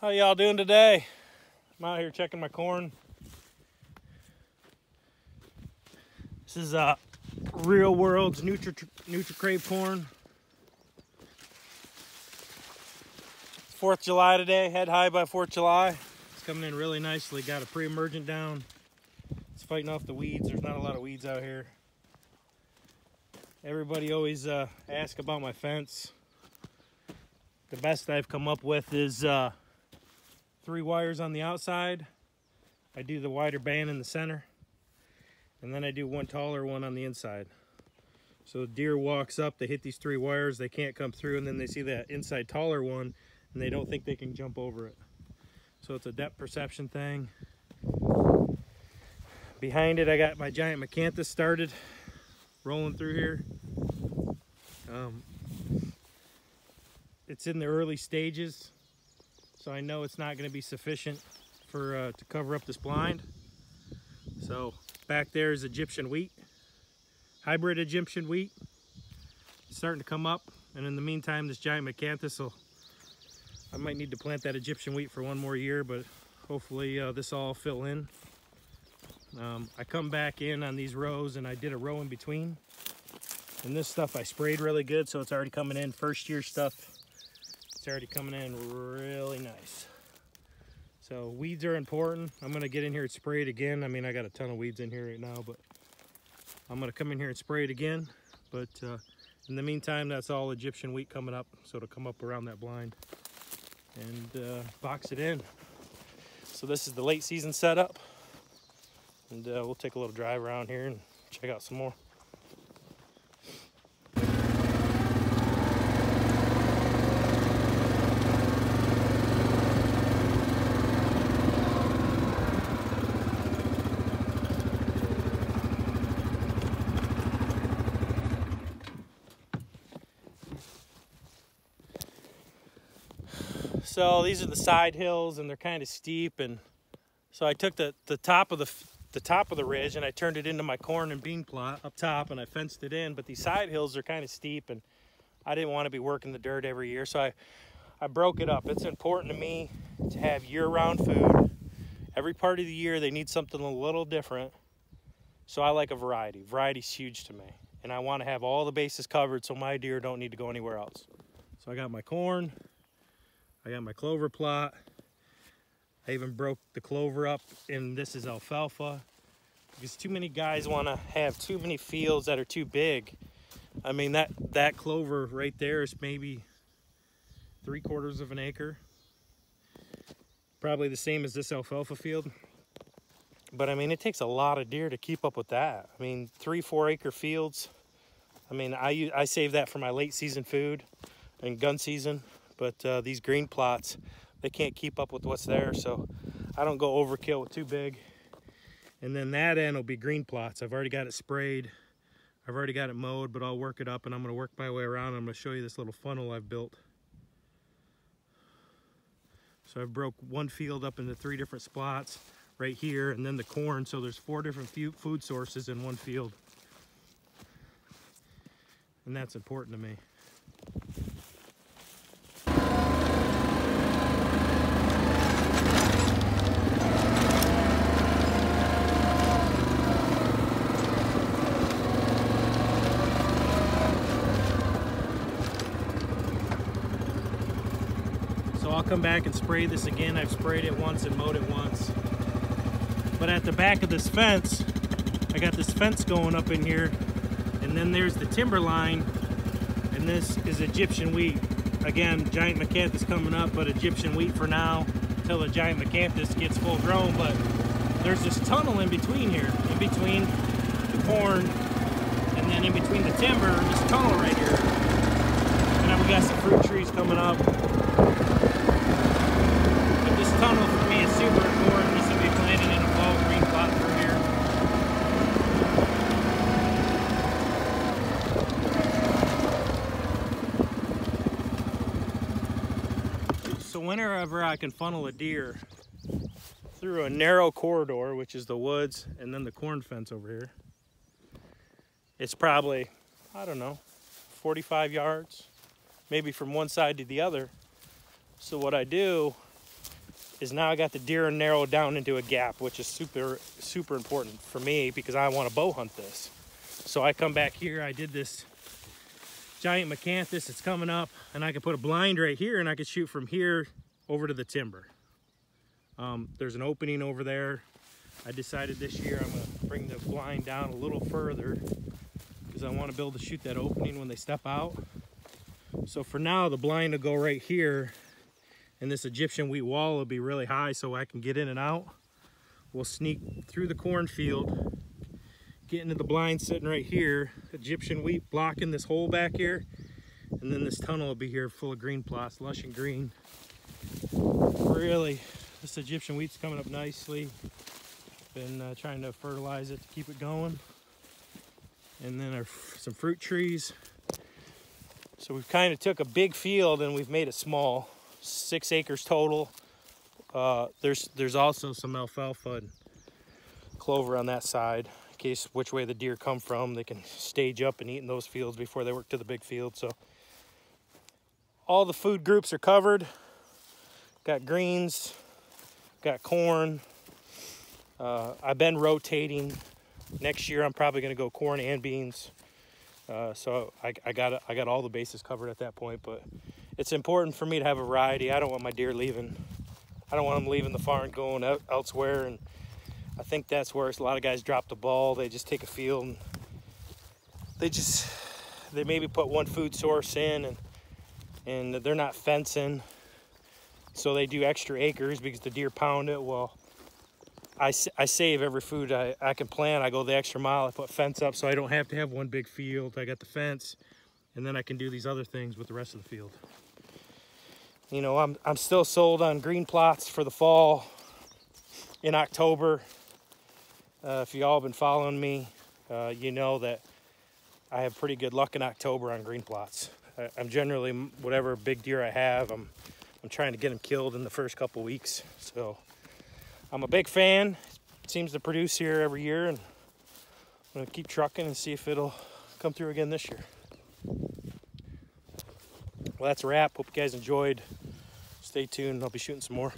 How y'all doing today? I'm out here checking my corn. This is Real World's Nutri-Crave corn. 4th of July today, head high by 4th of July. It's coming in really nicely. Got a pre-emergent down. It's fighting off the weeds. There's not a lot of weeds out here. Everybody always asks about my fence. The best I've come up with is 3 wires on the outside. I do the wider band in the center, and then I do one taller one on the inside. So the deer walks up, they hit these 3 wires, they can't come through, and then they see that inside taller one, and they don't think they can jump over it. So it's a depth perception thing. Behind it, I got my giant Machanthus started, rolling through here. It's in the early stages, so I know it's not going to be sufficient for to cover up this blind. So back there is Egyptian wheat, hybrid Egyptian wheat. It's starting to come up, and in the meantime, this giant Machanthus I might need to plant that Egyptian wheat for one more year, but hopefully this will all fill in. I come back in on these rows, and I did a row in between. And this stuff I sprayed really good, so it's already coming in. First year stuff, it's already coming in really nice. So weeds are important. I'm gonna get in here and spray it again. I mean, I got a ton of weeds in here right now, but I'm gonna come in here and spray it again. But in the meantime, that's all Egyptian wheat coming up, so it'll come up around that blind and box it in. So this is the late season setup, and we'll take a little drive around here and check out some more. So these are the side hills, and they're kind of steep, and so I took the top of the ridge and I turned it into my corn and bean plot up top, and I fenced it in. But these side hills are kind of steep, and I didn't want to be working the dirt every year, so I broke it up. It's important to me to have year-round food. Every part of the year they need something a little different, so I like a variety. Variety's huge to me, and I want to have all the bases covered so my deer don't need to go anywhere else. So I got my corn, I got my clover plot. I even broke the clover up, and this is alfalfa, because too many guys want to have too many fields that are too big. I mean, that clover right there is maybe 3/4 of an acre. Probably the same as this alfalfa field. But I mean, it takes a lot of deer to keep up with that. I mean, 3-4 acre fields. I mean, I save that for my late season food and gun season. But these green plots, they can't keep up with what's there, so I don't go overkill with too big. And then that end will be green plots. I've already got it sprayed, I've already got it mowed, but I'll work it up, and I'm going to work my way around. I'm going to show you this little funnel I've built. So I broke one field up into 3 different spots right here, and then the corn, so there's 4 different food sources in one field. And that's important to me. So I'll come back and spray this again. I've sprayed it once and mowed it once. But at the back of this fence, I got this fence going up in here, and then there's the timber line, and this is Egyptian wheat. Again, giant Machanthus coming up, but Egyptian wheat for now until the giant Machanthus gets full grown. But there's this tunnel in between here, in between the corn, and then in between the timber, this tunnel right here. And then we got some fruit trees coming up. But this tunnel for me is super important. This will be planted in a fall green plot through here. So whenever I can funnel a deer through a narrow corridor, which is the woods and then the corn fence over here, it's probably, I don't know, 45 yards, maybe from one side to the other. So what I do is now I got the deer narrowed down into a gap, which is super important for me because I want to bow hunt this. So I come back here, I did this giant Macanthus, it's coming up, and I can put a blind right here and I can shoot from here over to the timber. There's an opening over there. I decided this year I'm going to bring the blind down a little further because I want to be able to shoot that opening when they step out. So for now, the blind will go right here, and this Egyptian wheat wall will be really high so I can get in and out. We'll sneak through the cornfield, get into the blind sitting right here, Egyptian wheat blocking this hole back here, and then this tunnel will be here full of green plots, lush and green. Really, this Egyptian wheat's coming up nicely. Been trying to fertilize it to keep it going. And then some fruit trees. So we've kind of took a big field and we've made it small, 6 acres total. There's also some alfalfa and clover on that side. In case which way the deer come from, they can stage up and eat in those fields before they work to the big field. So all the food groups are covered. Got greens, got corn. I've been rotating. Next year I'm probably going to go corn and beans. So I got all the bases covered at that point. But it's important for me to have a variety. I don't want my deer leaving. I don't want them leaving the farm and going out elsewhere. And I think that's where a lot of guys drop the ball. They just take a field and they maybe put one food source in and they're not fencing. So they do extra acres because the deer pound it. Well, I save every food I can plant. I go the extra mile. I put fence up so I don't have to have one big field. I got the fence, and then I can do these other things with the rest of the field. You know, I'm still sold on green plots for the fall in October. If y'all have been following me, you know that I have pretty good luck in October on green plots. I'm generally, whatever big deer I have, I'm trying to get them killed in the first couple weeks. So I'm a big fan. It seems to produce here every year, and I'm gonna keep trucking and see if it'll come through again this year. Well, that's a wrap. Hope you guys enjoyed. Stay tuned. I'll be shooting some more.